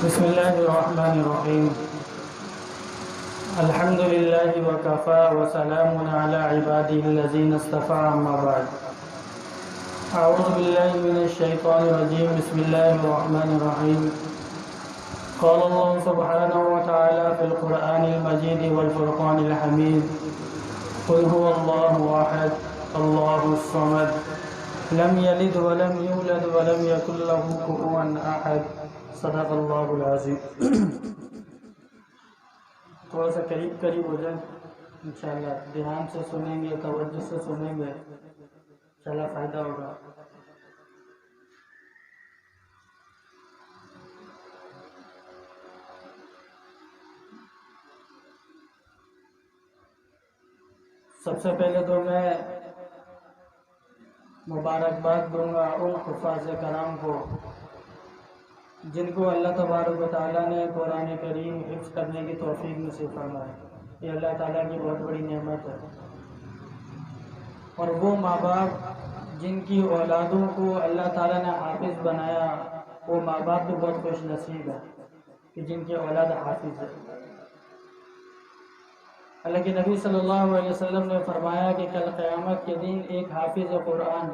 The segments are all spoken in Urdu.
بسم الله الرحمن الرحيم. الحمد لله وكفى وسلام على عباده الذين اصطفى أما بعد. أعوذ بالله من الشيطان الرجيم. بسم الله الرحمن الرحيم. قال الله سبحانه وتعالى في القرآن المجيد والفرقان الحميد: قل هو الله أحد الله الصمد لم يلد ولم يولد ولم يكن له كفوا أحد. صدق اللہ العظیم. تھوڑا سا قریب ہو جائے انشاءاللہ. دھیان سے سنیں گے، توجہ سے سنیں گے، انشاءاللہ فائدہ ہوگا. سب سے پہلے تو میں مبارکباد دوں گا ان حفاظ کرام کو جن کو اللہ تبارک و تعالیٰ نے قرآن کریم حفظ کرنے کی توفیق نصیب فرمائی. یہ اللہ تعالیٰ کی بہت بڑی نعمت ہے. اور وہ ماں باپ جن کی اولادوں کو اللہ تعالیٰ نے حافظ بنایا، وہ ماں باپ بھی بہت خوش نصیب ہے کہ جن کی اولاد حافظ ہے. اللہ کے نبی صلی اللہ علیہ وسلم نے فرمایا کہ کل قیامت کے دن ایک حافظ قرآن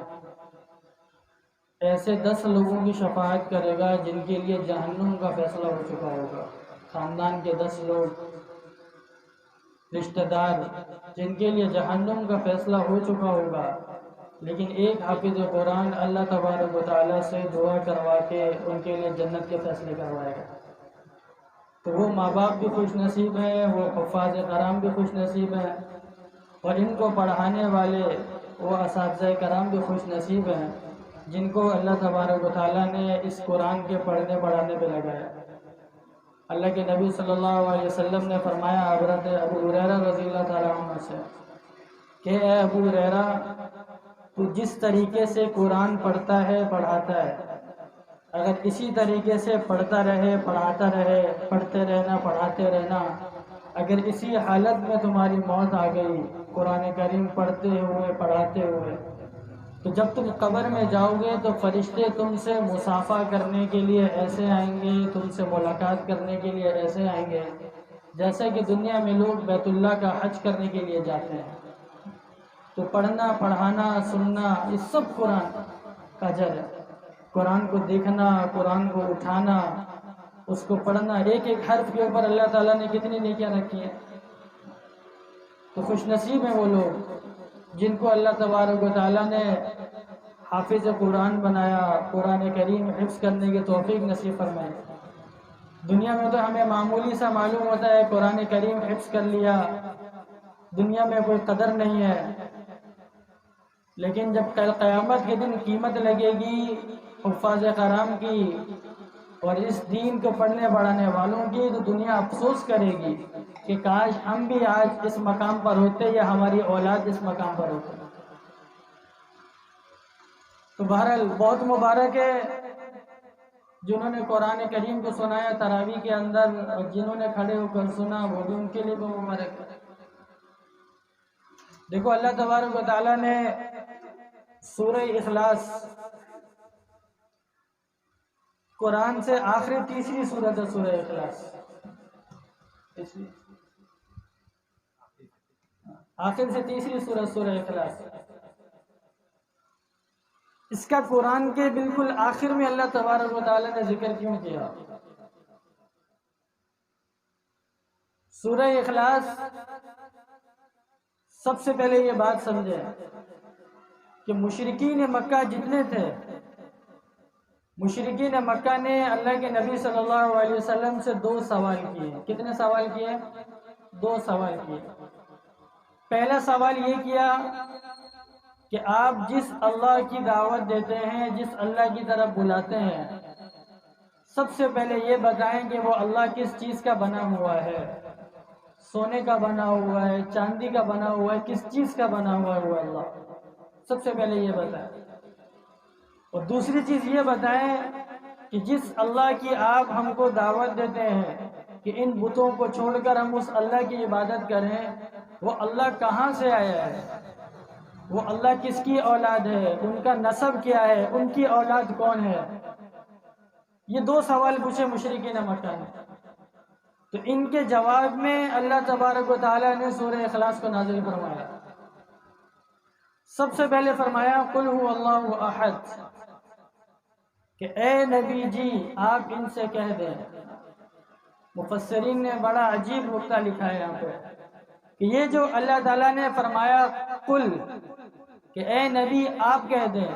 ایسے 10 لوگوں کی شفاعت کرے گا جن کے لیے جہنم کا فیصلہ ہو چکا ہوگا. خاندان کے 10 لوگ، رشتہ دار جن کے لیے جہنم کا فیصلہ ہو چکا ہوگا، لیکن ایک حافظ قرآن اللہ تبارک و تعالیٰ سے دعا کروا کے ان کے لیے جنت کے فیصلے کروائے گا. تو وہ ماں باپ بھی خوش نصیب ہیں، وہ حفاظ کرام بھی خوش نصیب ہیں، اور ان کو پڑھانے والے وہ اساتذہ کرام بھی خوش نصیب ہیں جن کو اللہ تبارک و تعالیٰ نے اس قرآن کے پڑھنے پڑھانے پہ لگایا. اللہ کے نبی صلی اللہ علیہ وسلم نے فرمایا حضرت ابو ہریرہ رضی اللہ تعالیٰ عنہ سے کہ اے ابو ہریرہ، تو جس طریقے سے قرآن پڑھتا ہے پڑھاتا ہے، اگر اسی طریقے سے پڑھتا رہے پڑھاتا رہے، پڑھتے رہنا پڑھاتے رہنا، اگر اسی حالت میں تمہاری موت آ گئی قرآن کریم پڑھتے ہوئے پڑھاتے ہوئے، تو جب تم قبر میں جاؤ گے تو فرشتے تم سے مصافحہ کرنے کے لیے ایسے آئیں گے، تم سے ملاقات کرنے کے لیے ایسے آئیں گے جیسے کہ دنیا میں لوگ بیت اللہ کا حج کرنے کے لیے جاتے ہیں. تو پڑھنا پڑھانا سننا یہ سب قرآن کا اجر ہے. قرآن کو دیکھنا، قرآن کو اٹھانا، اس کو پڑھنا، ایک ایک حرف کے اوپر اللہ تعالیٰ نے کتنی نیکیاں رکھی ہیں. تو خوش نصیب ہیں وہ لوگ جن کو اللہ تبارک و تعالیٰ نے حافظ قرآن بنایا، قرآن کریم حفظ کرنے کی توفیق نصیب فرمائی. دنیا میں تو ہمیں معمولی سا معلوم ہوتا ہے قرآن کریم حفظ کر لیا، دنیا میں کوئی قدر نہیں ہے، لیکن جب کل قیامت کے دن قیمت لگے گی حفاظ کرام کی اور اس دین کو پڑھنے پڑھانے والوں کی، تو دنیا افسوس کرے گی کہ کاش ہم بھی آج اس مقام پر ہوتے یا ہماری اولاد اس مقام پر ہوتے. تو بہرحال بہت مبارک ہے جنہوں نے قرآن کریم کو سنایا تراویح کے اندر، اور جنہوں نے کھڑے ہو کر سنا وہ بھی ان کے لیے بھی مبارک ہے. دیکھو اللہ تبارک و تعالیٰ نے سورہ اخلاص قرآن سے آخری تیسری سورت ہے سورہ اخلاص، آخر سے تیسری سورت سورہ اخلاص. اس کا قرآن کے بالکل آخر میں اللہ تبارک و تعالیٰ نے ذکر کیوں کیا؟ سورہ اخلاص سب سے پہلے یہ بات سمجھیں کہ مشرکین مکہ جتنے تھے، مشرکین مکہ نے اللہ کے نبی صلی اللہ علیہ وسلم سے 2 سوال کیے. کتنے سوال کیے؟ 2 سوال کیے. پہلا سوال یہ کیا کہ آپ جس اللہ کی دعوت دیتے ہیں، جس اللہ کی طرف بلاتے ہیں، سب سے پہلے یہ بتائیں کہ وہ اللہ کس چیز کا بنا ہوا ہے. سونے کا بنا ہوا ہے، چاندی کا بنا ہوا ہے، کس چیز کا بنا ہوا ہے وہ اللہ؟ سب سے پہلے یہ بتائیں. اور دوسری چیز یہ بتائیں کہ جس اللہ کی آپ ہم کو دعوت دیتے ہیں کہ ان بتوں کو چھوڑ کر ہم اس اللہ کی عبادت کریں، وہ اللہ کہاں سے آیا ہے، وہ اللہ کس کی اولاد ہے، ان کا نسب کیا ہے، ان کی اولاد کون ہے. یہ دو سوال پوچھے مشرکین مکہ نے، تو ان کے جواب میں اللہ تبارک و تعالیٰ نے سورہ اخلاص کو نازل فرمایا۔ سب سے پہلے فرمایا قل هو اللہ احد، کہ اے نبی جی آپ ان سے کہہ دیں۔ مفسرین نے بڑا عجیب نقطہ لکھا ہے یہاں پہ کہ یہ جو اللہ تعالیٰ نے فرمایا قل، کہ اے نبی آپ کہہ دیں،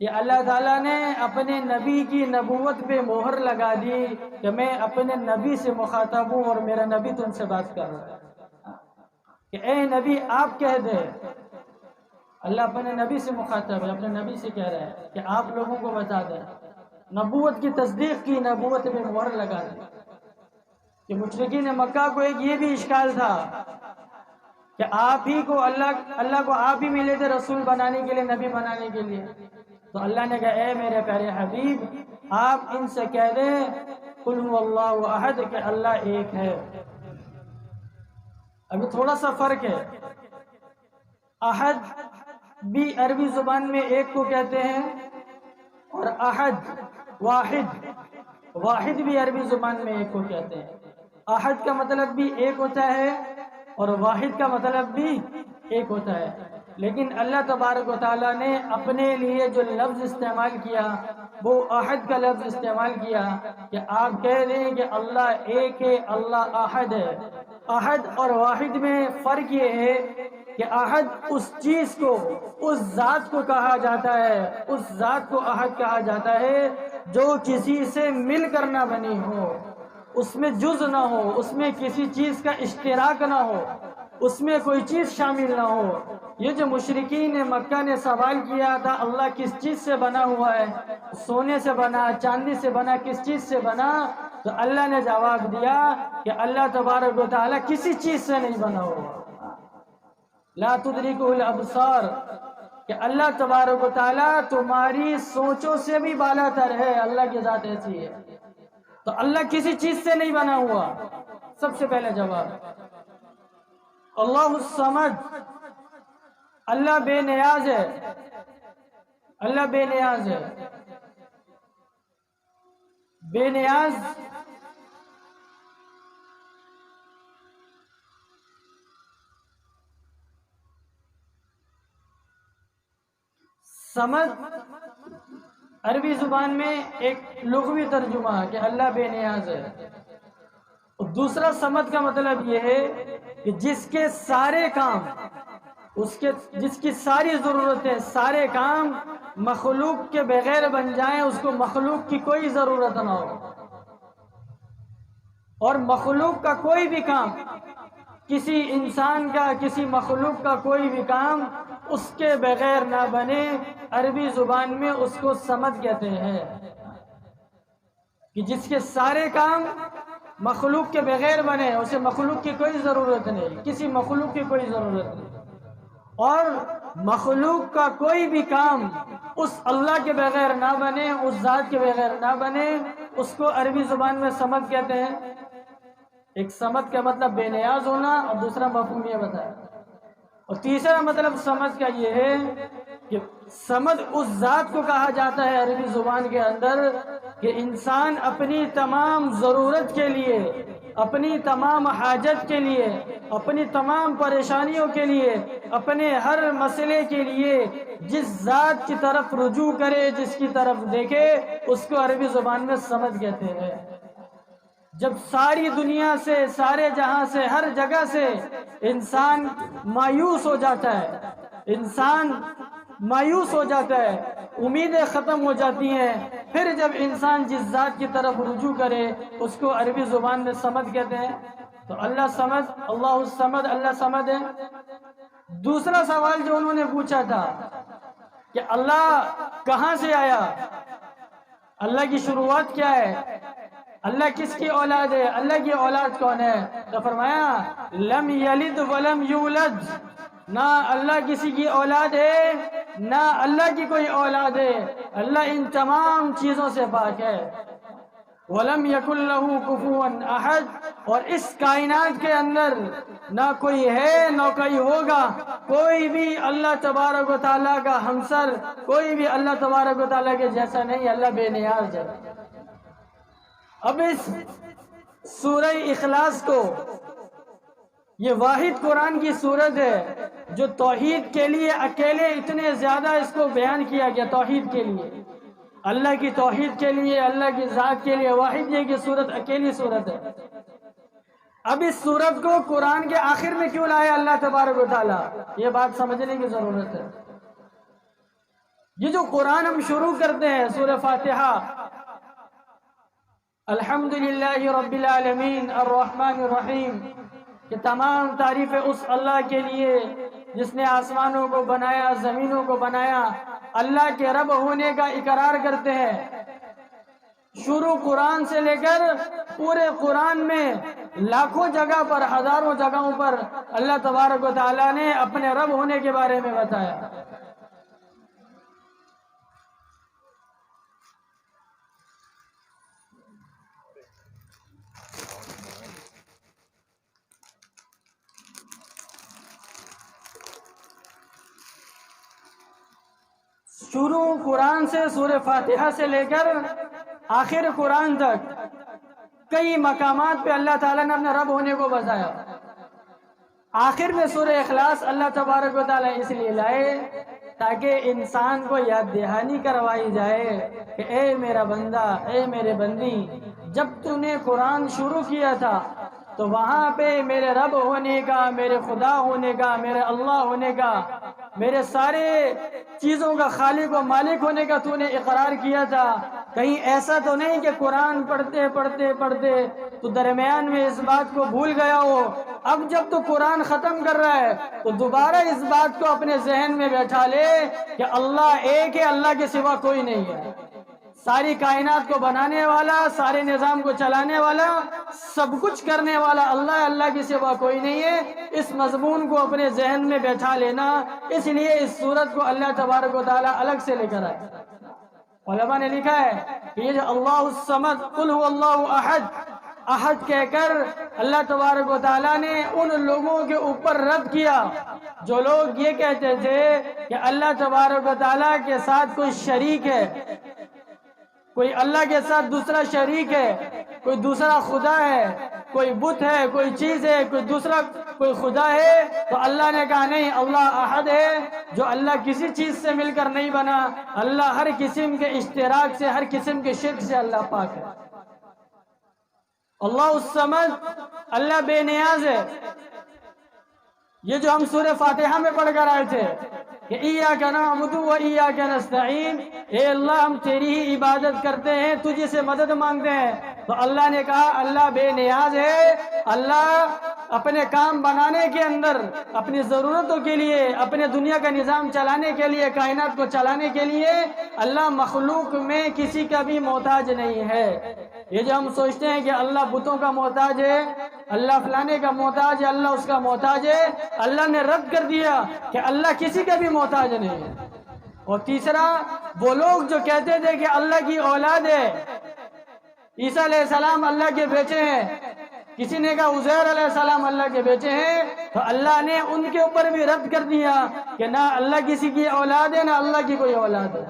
یہ اللہ تعالیٰ نے اپنے نبی کی نبوت پہ مہر لگا دی کہ میں اپنے نبی سے مخاطب ہوں اور میرا نبی تم سے بات کر رہا ہے، کہ اے نبی آپ کہہ دیں۔ اللہ اپنے نبی سے مخاطب ہے، اپنے نبی سے کہہ رہا ہے کہ آپ لوگوں کو بتا دیں، نبوت کی تصدیق کی، نبوت پہ مہر لگا دی۔ کہ مشرکین مکہ کو ایک یہ بھی اشکال تھا کہ آپ ہی کو اللہ کو آپ ہی ملے تھے رسول بنانے کے لیے، نبی بنانے کے لیے، تو اللہ نے کہا اے میرے پیارے حبیب آپ ان سے کہہ دیں قل هو اللہ احد، کہ اللہ ایک ہے۔ ابھی تھوڑا سا فرق ہے، احد بھی عربی زبان میں ایک کو کہتے ہیں، اور احد واحد، واحد بھی عربی زبان میں ایک کو کہتے ہیں۔ احد کا مطلب بھی ایک ہوتا ہے اور واحد کا مطلب بھی ایک ہوتا ہے، لیکن اللہ تبارک و تعالیٰ نے اپنے لیے جو لفظ استعمال کیا وہ احد کا لفظ استعمال کیا، کہ آپ کہہ دیں کہ اللہ ایک ہے، اللہ احد ہے۔ احد اور واحد میں فرق یہ ہے کہ احد اس چیز کو، اس ذات کو کہا جاتا ہے، اس ذات کو احد کہا جاتا ہے جو کسی سے مل کر نہ بنی ہو، اس میں جز نہ ہو، اس میں کسی چیز کا اشتراک نہ ہو، اس میں کوئی چیز شامل نہ ہو۔ یہ جو مشرکین مکہ نے سوال کیا تھا اللہ کس چیز سے بنا ہوا ہے، سونے سے بنا، چاندی سے بنا، کس چیز سے بنا، تو اللہ نے جواب دیا کہ اللہ تبارک و تعالیٰ کسی چیز سے نہیں بنا ہوا۔ لا تدرکہ الابصار، کہ اللہ تبارک و تعالیٰ تمہاری سوچوں سے بھی بالا تر ہے، اللہ کی ذات ایسی ہے، تو اللہ کسی چیز سے نہیں بنا ہوا۔ سب سے پہلے جواب اللہ الصمد، اللہ بے نیاز ہے، اللہ بے نیاز ہے۔ بے نیاز سمد عربی زبان میں ایک لغوی ترجمہ ہے کہ اللہ بے نیاز ہے، اور دوسرا سمد کا مطلب یہ ہے کہ جس کے سارے کام، جس کی ساری ضرورتیں، سارے کام مخلوق کے بغیر بن جائیں، اس کو مخلوق کی کوئی ضرورت نہ ہو، اور مخلوق کا کوئی بھی کام، کسی انسان کا، کسی مخلوق کا کوئی بھی کام اس کے بغیر نہ بنے، عربی زبان میں اس کو سمد کہتے ہیں، کہ جس کے سارے کام مخلوق کے بغیر بنے، اسے مخلوق کی کوئی ضرورت نہیں، کسی مخلوق کی کوئی ضرورت نہیں، اور مخلوق کا کوئی بھی کام اس اللہ کے بغیر نہ بنے، اس ذات کے بغیر نہ بنے، اس کو عربی زبان میں سمد کہتے ہیں۔ ایک سمد کا مطلب بے نیاز ہونا، اور دوسرا مفہوم یہ بتایا، اور تیسرا مطلب سمد کا یہ ہے کہ سمد اس ذات کو کہا جاتا ہے عربی زبان کے اندر کہ انسان اپنی تمام ضرورت کے لیے، اپنی تمام حاجت کے لیے، اپنی تمام پریشانیوں کے لیے، اپنے ہر مسئلے کے لیے جس ذات کی طرف رجوع کرے، جس کی طرف دیکھے، اس کو عربی زبان میں سمد کہتے ہیں۔ جب ساری دنیا سے، سارے جہاں سے، ہر جگہ سے انسان مایوس ہو جاتا ہے، انسان مایوس ہو جاتا ہے، امیدیں ختم ہو جاتی ہیں، پھر جب انسان جس ذات کی طرف رجوع کرے اس کو عربی زبان میں سمد کہتے ہیں۔ تو اللہ سمد، اللہ الصمد، اللہ سمد ہے۔ دوسرا سوال جو انہوں نے پوچھا تھا کہ اللہ کہاں سے آیا، اللہ کی شروعات کیا ہے، اللہ کس کی اولاد ہے، اللہ کی اولاد کون ہے، تو فرمایا لم یلد ولم یولد، نہ اللہ کسی کی اولاد ہے، نہ اللہ کی کوئی اولاد ہے، اللہ ان تمام چیزوں سے پاک ہے۔ وَلَمْ يَكُنْ لَهُ كُفُوًا أَحَدٌ، اور اس کائنات کے اندر نہ کوئی ہے نہ کوئی ہوگا، کوئی بھی اللہ تبارک و تعالیٰ کا ہمسر، کوئی بھی اللہ تبارک و تعالیٰ کے جیسا نہیں، اللہ بے نیاز ہے۔ اب اس سورہ اخلاص کو، یہ واحد قرآن کی سورت ہے جو توحید کے لیے اکیلے اتنے زیادہ اس کو بیان کیا گیا، توحید کے لیے، اللہ کی توحید کے لیے، اللہ کی ذات کے لیے واحد یہ کہ سورت اکیلی سورت ہے۔ اب اس سورت کو قرآن کے آخر میں کیوں لایا اللہ تبارک و تعالیٰ، یہ بات سمجھنے کی ضرورت ہے۔ یہ جو قرآن ہم شروع کرتے ہیں سورہ فاتحہ، الحمدللہ رب العالمین الرحمن الرحیم، کہ تمام تعریفیں اس اللہ کے لیے جس نے آسمانوں کو بنایا، زمینوں کو بنایا، اللہ کے رب ہونے کا اقرار کرتے ہیں۔ شروع قرآن سے لے کر پورے قرآن میں لاکھوں جگہ پر، ہزاروں جگہوں پر اللہ تبارک و تعالیٰ نے اپنے رب ہونے کے بارے میں بتایا۔ شروع قرآن سے، سورہ فاتحہ سے لے کر آخر قرآن تک کئی مقامات پہ اللہ تعالیٰ نے اپنے رب ہونے کو بتایا۔ آخر میں سورہ اخلاص اللہ تبارک و تعالیٰ اس لیے لائے تاکہ انسان کو یاد دہانی کروائی جائے کہ اے میرا بندہ، اے میرے بندی، جب تو نے قرآن شروع کیا تھا تو وہاں پہ میرے رب ہونے کا، میرے خدا ہونے کا، میرے اللہ ہونے کا، میرے سارے چیزوں کا خالق و مالک ہونے کا تو نے اقرار کیا تھا۔ کہیں ایسا تو نہیں کہ قرآن پڑھتے پڑھتے پڑھتے تو درمیان میں اس بات کو بھول گیا ہو، اب جب تو قرآن ختم کر رہا ہے تو دوبارہ اس بات کو اپنے ذہن میں بیٹھا لے کہ اللہ ایک ہے، اللہ کے سوا کوئی نہیں ہے، ساری کائنات کو بنانے والا، سارے نظام کو چلانے والا، سب کچھ کرنے والا اللہ ہے، اللہ کے سوا کوئی نہیں ہے۔ اس مضمون کو اپنے ذہن میں بیٹھا لینا، اس لیے اس سورت کو اللہ تبارک و تعالیٰ الگ سے لے کر آئے۔ علماء نے لکھا ہے کہ یہ جو اللہ الصمد، قل هو اللہ احد، احد کہہ کر اللہ تبارک و تعالیٰ نے ان لوگوں کے اوپر رد کیا جو لوگ یہ کہتے تھے کہ اللہ تبارک و تعالیٰ کے ساتھ کوئی شریک ہے، کوئی اللہ کے ساتھ دوسرا شریک ہے، کوئی دوسرا خدا ہے، کوئی بت ہے، کوئی چیز ہے، کوئی خدا ہے۔ تو اللہ نے کہا نہیں، اللہ احد ہے، جو اللہ کسی چیز سے مل کر نہیں بنا، اللہ ہر قسم کے اشتراک سے، ہر قسم کے شرک سے اللہ پاک ہے۔ اللہ الصمد، اللہ بے نیاز ہے۔ یہ جو ہم سورہ فاتحہ میں پڑھ کر آئے تھے کہ ایاک نعبد و ایاک نستعین، اے اللہ ہم تیری ہی عبادت کرتے ہیں، تجھے سے مدد مانگتے ہیں، تو اللہ نے کہا اللہ بے نیاز ہے، اللہ اپنے کام بنانے کے اندر، اپنی ضرورتوں کے لیے، اپنے دنیا کا نظام چلانے کے لیے، کائنات کو چلانے کے لیے اللہ مخلوق میں کسی کا بھی محتاج نہیں ہے۔ یہ جو ہم سوچتے ہیں کہ اللہ بتوں کا محتاج ہے، اللہ فلانے کا محتاج ہے، اللہ اس کا محتاج ہے، اللہ نے رد کر دیا کہ اللہ کسی کا بھی محتاج نہیں ہے۔ اور تیسرا، وہ لوگ جو کہتے تھے کہ اللہ کی اولاد ہے، عیسیٰ علیہ السلام اللہ کے بیٹے ہیں، کسی نے کہا عزیر علیہ السلام اللہ کے بیٹے ہیں، تو اللہ نے ان کے اوپر بھی رد کر دیا کہ نہ اللہ کسی کی اولاد ہے، نہ اللہ کی کوئی اولاد ہے۔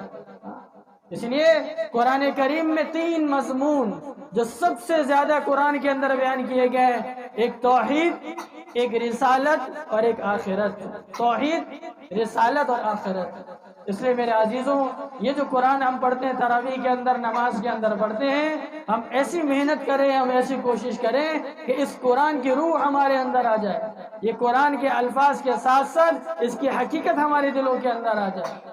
اس لیے قرآن کریم میں 3 مضمون جو سب سے زیادہ قرآن کے اندر بیان کیے گئے ہیں، ایک توحید، ایک رسالت اور ایک آخرت۔ توحید، رسالت اور آخرت۔ اس لیے میرے عزیزوں، یہ جو قرآن ہم پڑھتے ہیں، تراویح کے اندر، نماز کے اندر پڑھتے ہیں، ہم ایسی محنت کریں، ہم ایسی کوشش کریں کہ اس قرآن کی روح ہمارے اندر آ جائے، یہ قرآن کے الفاظ کے ساتھ ساتھ اس کی حقیقت ہمارے دلوں کے اندر آ جائے۔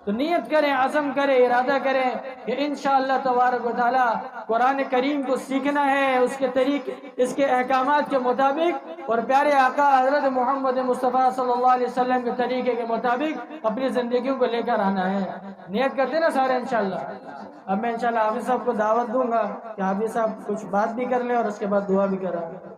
تو نیت کریں، عزم کریں، ارادہ کریں کہ انشاءاللہ تبارک و تعالی قرآن کریم کو سیکھنا ہے، اس کے طریقے، اس کے احکامات کے مطابق، اور پیارے آقا حضرت محمد مصطفیٰ صلی اللہ علیہ وسلم کے طریقے کے مطابق اپنی زندگیوں کو لے کر آنا ہے۔ نیت کرتے نا سارے انشاءاللہ۔ اب میں انشاءاللہ حافظ صاحب کو دعوت دوں گا کہ حافظ صاحب کچھ بات بھی کر لیں اور اس کے بعد دعا بھی کریں۔